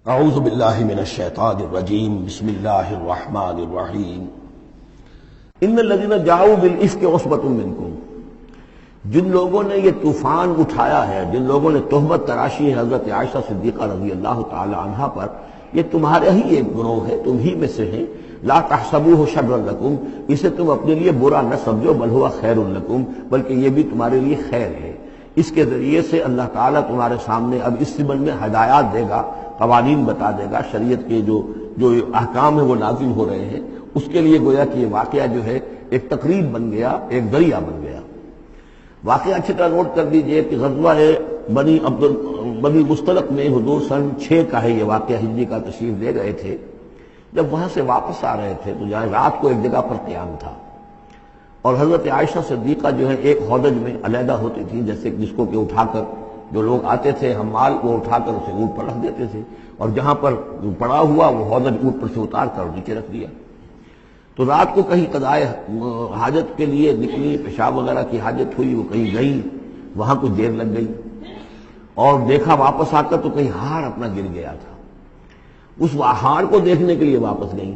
اعوذ باللہ من الشیطان الرجیم بسم اللہ الرحمن الرحیم ان الذین جاؤوا بالافک عصبۃ منکم، جن لوگوں نے یہ طوفان اٹھایا ہے، جن لوگوں نے تہمت تراشی ہے حضرت عائشہ صدیقہ رضی اللہ تعالی عنہا پر، یہ تمہارے ہی ایک گروہ ہے، تم ہی میں سے ہیں۔ لا تحسبوہ شرا لکم، اسے تم اپنے لیے برا نہ سمجھو، بل ہوا خیر لکم، بلکہ یہ بھی تمہارے لیے خیر ہے۔ اس کے ذریعے سے اللہ تعالیٰ تمہارے سامنے اب اس سبن میں ہدایات دے گا، قوانین بتا دے گا، شریعت کے جو احکام ہیں وہ نازل ہو رہے ہیں، اس کے لیے گویا کہ یہ واقعہ جو ہے ایک تقریب بن گیا، ایک ذریعہ بن گیا۔ واقعہ اچھی طرح نوٹ کر دیجئے کہ غزوہ بنی مستلق میں حضور سن 6 کا ہے یہ واقعہ، ہجری کا، تشریف لے گئے تھے۔ جب وہاں سے واپس آ رہے تھے تو جہاں رات کو ایک جگہ پر قیام تھا، اور حضرت عائشہ صدیقہ جو ہے ایک ہودج میں علیحدہ ہوتی تھی، جیسے جس کو کہ اٹھا کر جو لوگ آتے تھے حمال، وہ اٹھا کر اسے اونٹ پر رکھ دیتے تھے، اور جہاں پر پڑا ہوا وہ ہودج اونٹ پر سے اتار کر نیچے رکھ دیا۔ تو رات کو کہیں قضائے حاجت کے لیے نکلی، پیشاب وغیرہ کی حاجت ہوئی، وہ کہیں گئی، وہاں کچھ دیر لگ گئی، اور دیکھا واپس آ کر تو کہیں ہار اپنا گر گیا تھا۔ اس ہار کو دیکھنے کے لیے واپس گئی،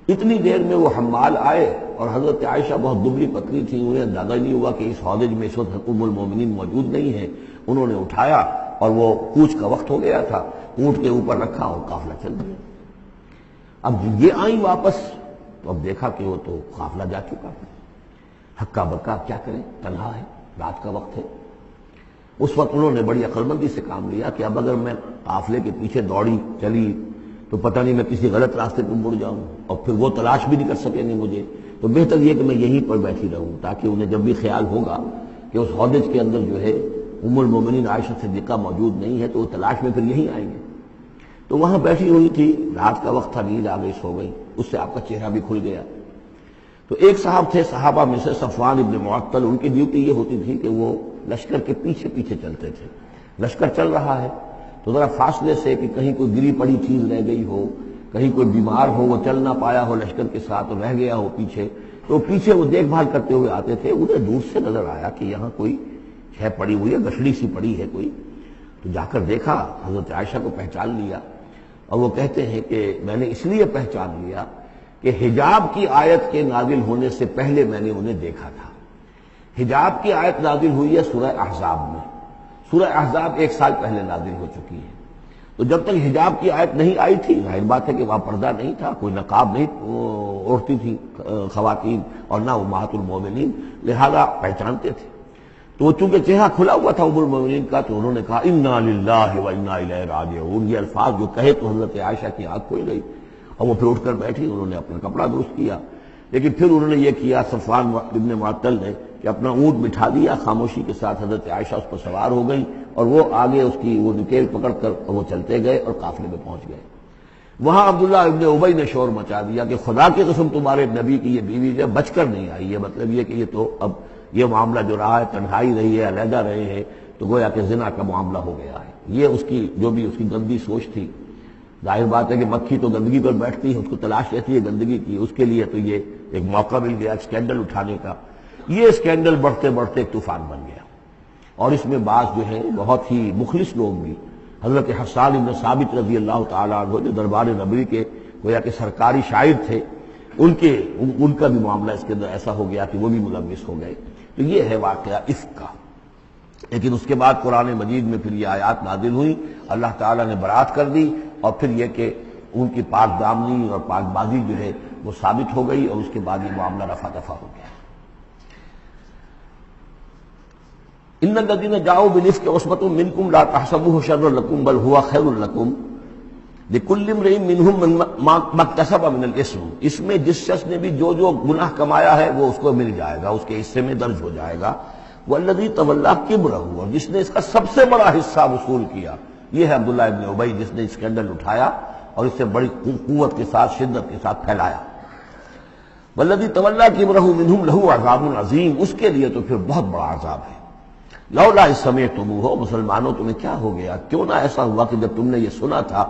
اتنی دیر میں وہ حمال آئے، اور حضرت عائشہ بہت دبلی پتلی تھی، انہیں اندازہ نہیں ہوا کہ اس ہودج میں اس وقت ام المومنین موجود نہیں ہے۔ انہوں نے اٹھایا، اور وہ کوچ کا وقت ہو گیا تھا، اونٹ کے اوپر رکھا اور قافلہ چل گیا۔ اب یہ آئیں واپس تو اب دیکھا کہ وہ تو قافلہ جا چکا ہے، ہکا بکا کیا کریں، تنہا ہے، رات کا وقت ہے۔ اس وقت انہوں نے بڑی عقل مندی سے کام لیا کہ اب اگر میں قافلے کے پیچھے دوڑی چلی تو پتہ نہیں میں کسی غلط راستے پہ مڑ جاؤں، اور پھر وہ تلاش بھی نہیں کر سکیں گے مجھے، تو بہتر یہ کہ میں یہیں پر بیٹھی رہوں، تاکہ انہیں جب بھی خیال ہوگا کہ اس ہودج کے اندر جو ہے ام المومنین عائشہ صدیقہ موجود نہیں ہے تو وہ تلاش میں پھر یہیں آئیں گے۔ تو وہاں بیٹھی ہوئی تھی، رات کا وقت تھا، نیند آ گئی، سو گئی، اس سے آپ کا چہرہ بھی کھل گیا۔ تو ایک صاحب تھے صحابہ میں سے صفوان ابن معطل، ان کی ڈیوٹی یہ ہوتی تھی کہ وہ لشکر کے پیچھے پیچھے چلتے تھے۔ لشکر چل رہا ہے تو ذرا فاصلے سے کہ کہیں کوئی گری پڑی چیز رہ گئی ہو، کہیں کوئی بیمار ہو، وہ چل نہ پایا ہو لشکر کے ساتھ اور رہ گیا ہو پیچھے، تو پیچھے وہ دیکھ بھال کرتے ہوئے آتے تھے۔ انہیں دور سے نظر آیا کہ یہاں کوئی ہے پڑی ہوئی ہے، گٹھڑی سی پڑی ہے کوئی، تو جا کر دیکھا، حضرت عائشہ کو پہچان لیا، اور وہ کہتے ہیں کہ میں نے اس لیے پہچان لیا کہ حجاب کی آیت کے نازل ہونے سے پہلے میں نے انہیں دیکھا تھا۔ حجاب کی آیت نازل ہوئی ہے سورہ احزاب میں، سورہ احزاب 1 سال پہلے نازل ہو چکی ہے۔ تو جب تک حجاب کی آیت نہیں آئی تھی، ظاہر بات ہے کہ وہاں پردہ نہیں تھا، کوئی نقاب نہیں اوڑھتی تھی خواتین، اور نہ امہات المومنین، لہذا پہچانتے تھے۔ تو وہ چونکہ چہرہ کھلا ہوا تھا ام المومنین کا، تو انہوں نے کہا انا للہ و انا الیہ راجعون، یہ الفاظ جو کہے تو حضرت عائشہ کی آنکھ کھل گئی، اور وہ پھر اٹھ کر بیٹھی، انہوں نے اپنا کپڑا درست کیا۔ لیکن پھر انہوں نے یہ کیا، صفوان ابن معطل نے، کہ اپنا اونٹ بٹھا دیا خاموشی کے ساتھ، حضرت عائشہ اس پر سوار ہو گئی، اور وہ آگے اس کی وہ نکیل پکڑ کر وہ چلتے گئے اور قافلے میں پہنچ گئے۔ وہاں عبداللہ ابن ابی نے شور مچا دیا کہ خدا کی قسم تمہارے نبی کی یہ بیوی جو بچ کر نہیں آئی ہے، مطلب یہ کہ یہ تو اب یہ معاملہ جو رہا ہے، تنہائی رہی ہے، علیحدہ رہے ہیں، تو گویا کہ زنا کا معاملہ ہو گیا ہے۔ یہ اس کی جو بھی اس کی گندی سوچ تھی، ظاہر بات ہے کہ مکھی تو گندگی پر بیٹھتی ہے، اس کو تلاش رہتی ہے گندگی کی، اس کے لیے تو یہ ایک موقع مل گیا اسکینڈل اٹھانے کا۔ یہ اسکینڈل بڑھتے بڑھتے ایک طوفان بن گیا، اور اس میں بعض جو ہے بہت ہی مخلص لوگ بھی، حضرت حسان بن ثابت رضی اللہ تعالیٰ عنہ جو دربار نبوی کے گویا کہ سرکاری شاعر تھے، ان کا بھی معاملہ اس کے اندر ایسا ہو گیا کہ وہ بھی ملوث ہو گئے۔ تو یہ ہے واقعہ افک کا۔ لیکن اس کے بعد قرآن مجید میں پھر یہ آیات نازل ہوئی، اللہ تعالیٰ نے برات کر دی، اور پھر یہ کہ ان کی پاک دامنی اور پاک بازی جو ہے وہ ثابت ہو گئی، اور اس کے بعد یہ معاملہ رفع دفع ہو گیا۔ ان الذین جاؤوا بالافک عصبۃ منکم لا تحسبوہ شرا لکم بل ہوا خیر لکم لکل امرئ منہم ما اکتسب من الاثم، اس میں جس شخص نے بھی جو گناہ کمایا ہے وہ اس کو مل جائے گا، اس کے حصے میں درج ہو جائے گا۔ والذی تولی کبرہ، اور جس نے اس کا سب سے بڑا حصہ وصول کیا، یہ ہے عبداللہ ابن ابی، جس نے اسکینڈل اٹھایا اور اسے بڑی قوت کے ساتھ، شدت کے ساتھ پھیلایا۔ والذی تولی کبرہ منہم لہ عذاب عظیم، اس کے لیے تو پھر بہت بڑا عذاب ہے۔ لولا اذ سمعتموہ، مسلمانوں تمہیں کیا ہو گیا، کیوں نہ ایسا ہوا کہ جب تم نے یہ سنا تھا،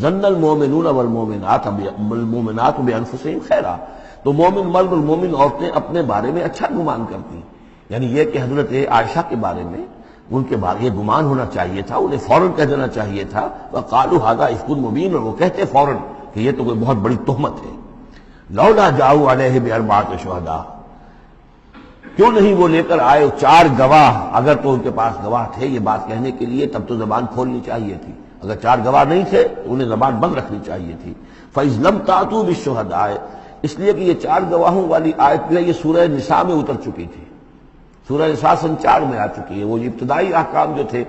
ظن المؤمنون والمؤمنات بانفسہم خیرا، تو مومن مرد اور مومن عورتیں اپنے بارے میں اچھا گمان کرتی، یعنی یہ کہ حضرت عائشہ کے بارے میں ان کے بعد یہ گمان ہونا چاہیے تھا، انہیں فوراً کہہ دینا چاہیے تھا، وقالوا ھذا افک مبین، اور وہ کہتے فوراً کہ یہ تو کوئی بہت بڑی تہمت ہے۔ لولا جاؤ علیہ باربعۃ شہداء، کیوں نہیں وہ لے کر آئے 4 گواہ، اگر تو ان کے پاس گواہ تھے یہ بات کہنے کے لیے تب تو زبان کھولنی چاہیے تھی، اگر 4 گواہ نہیں تھے تو انہیں زبان بند رکھنی چاہیے تھی۔ فَإِذْ لَمْ تَأْتُوا بِالشُّهَدَاءِ، اس لیے کہ یہ 4 گواہوں والی آیت جو ہے یہ سورہ نساء میں اتر چکی تھی، سورہ نساء سن 4 میں آ چکی ہے۔ وہ ابتدائی احکام جو تھے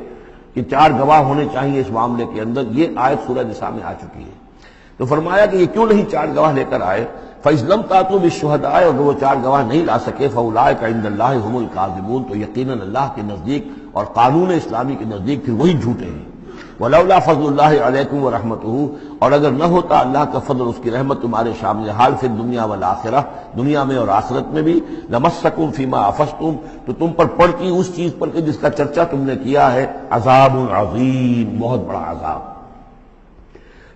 کہ 4 گواہ ہونے چاہیے اس معاملے کے اندر، یہ آیت سورہ نساء میں آ چکی ہے۔ تو فرمایا کہ یہ کیوں نہیں 4 گواہ لے کر آئے؟ فَإِذْ لَمْ تَأْتُوا بِالشُّهَدَاءِ، اگر وہ 4 گواہ نہیں لا سکے فَأُولَٰئِکَ عِندَ اللَّهِ هُمُ الْكَاذِبُونَ، تو یقیناً اللہ کے نزدیک اور قانون اسلامی کے نزدیک پھر وہی جھوٹے ہیں۔ وَلَوْلَا فَضْلُ اللَّهِ عَلَيْكُمْ وَرَحْمَتُهُ، اور اگر نہ ہوتا اللہ کا فضل، اس کی رحمت تمہارے شامل حال فی الدنیا والآخرہ، دنیا میں اور آخرت میں بھی، لَمَسَّكُمْ فِيمَا أَفَضْتُمْ، تو تم پر پڑتی اس چیز پر کہ جس کا چرچا تم نے کیا ہے، عذاب عظیم، بہت بڑا عذاب۔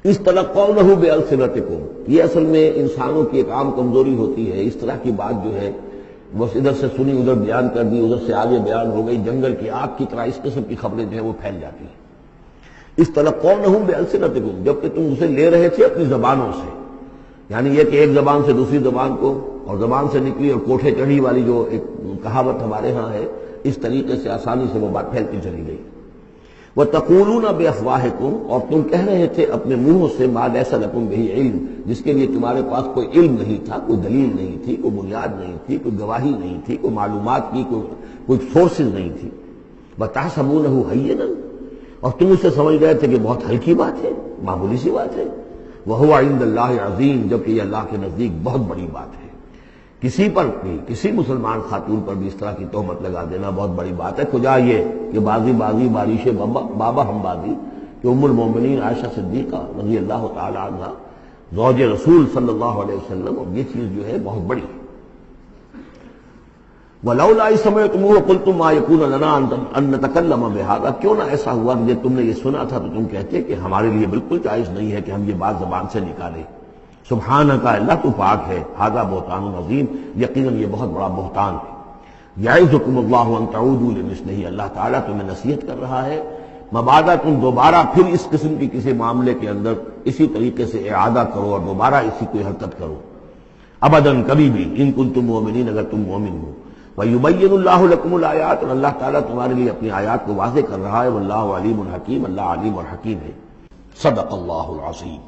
اس تلقونہ بألسنتکم، یہ اصل میں انسانوں کی ایک عام کمزوری ہوتی ہے، اس طرح کی بات جو ہے بس ادھر سے سنی ادھر بیان کر دی، ادھر سے آگے بیان ہو گئی، جنگل کی آگ کی طرح اس قسم کی خبریں جو ہیں وہ پھیل جاتی ہیں۔ اس تلقونہ بألسنتکم، جبکہ تم اسے لے رہے تھے اپنی زبانوں سے، یعنی یہ کہ ایک زبان سے دوسری زبان کو، اور زبان سے نکلی اور کوٹھے چڑھی والی جو ایک کہاوت ہمارے ہاں ہے، اس طریقے سے آسانی سے وہ بات پھیلتی چلی گئی۔ وَتَقُولُونَ بِأَفْوَاهِكُمْ، اور تم کہہ رہے تھے اپنے منہوں سے مَا لَيْسَ لَكُمْ بِهِ علم، جس کے لیے تمہارے پاس کوئی علم نہیں تھا، کوئی دلیل نہیں تھی، کوئی بنیاد نہیں تھی، کوئی گواہی نہیں تھی، کوئی معلومات کی کوئی سورسز نہیں تھی۔ وَتَحْسَبُونَهُ هَيِّنًا، اور تم اسے سمجھ رہے تھے کہ بہت ہلکی بات ہے، معمولی سی بات ہے۔ وَهُوَ عِندَ اللَّهِ عَظِيمٌ، جبکہ یہ اللہ کے نزدیک بہت بڑی بات ہے۔ کسی پر بھی، کسی مسلمان خاتون پر بھی اس طرح کی تہمت لگا دینا بہت بڑی بات ہے۔ کجا یہ کہ بازی بارش بابا ہم بازی، کہ ام المومنین عائشہ صدیقہ رضی اللہ تعالی عنہ زوج رسول صلی اللہ علیہ وسلم، اور یہ چیز جو ہے بہت بڑی ہے۔ وَلَوْلَا إِذْ سَمِعْتُمُوهُ قُلْتُمْ مَا يَكُونُ لَنَا أَن نَّتَكَلَّمَ بِهَٰذَا، کیوں نہ ایسا ہوا کہ جب تم نے یہ سنا تھا تو تم کہتے کہ ہمارے لیے بالکل جائز نہیں ہے کہ ہم یہ بات زبان سے نکالیں۔ سبحانک، اللہ تو پاک ہے، ھذا بہتان عظیم، یقیناً یہ بہت بڑا بہتان ہے۔ یعظکم اللہ ان تعودوا لمثلہ، اللہ تعالیٰ تمہیں نصیحت کر رہا ہے مبادا تم دوبارہ پھر اس قسم کی کسی معاملے کے اندر اسی طریقے سے اعادہ کرو اور دوبارہ اسی کوئی حرکت کرو، ابداً کبھی بھی، ان کنتم مؤمنین، اگر تم مومن ہو۔ وَيُبَيِّنُ اللَّهُ لَكُمُ الْآيَاتِ، اور اللہ تعالیٰ تمہارے لیے اپنی آیات کو واضح کر رہا ہے۔ واللہ علیم حکیم، اللہ علیم اور حکیم ہے۔ صدق اللہ العظیم۔